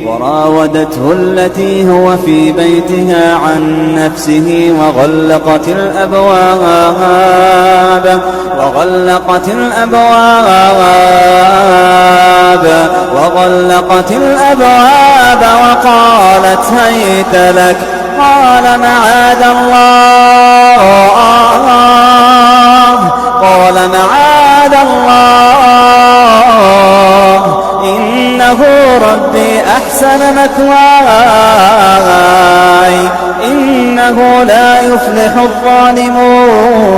وراودته التي هو في بيتها عن نفسه وغلقت الأبواب وقالت هيت لك. قال معاذ الله إنه ربي أحسن مثواي إنه لا يفلح الظالمون.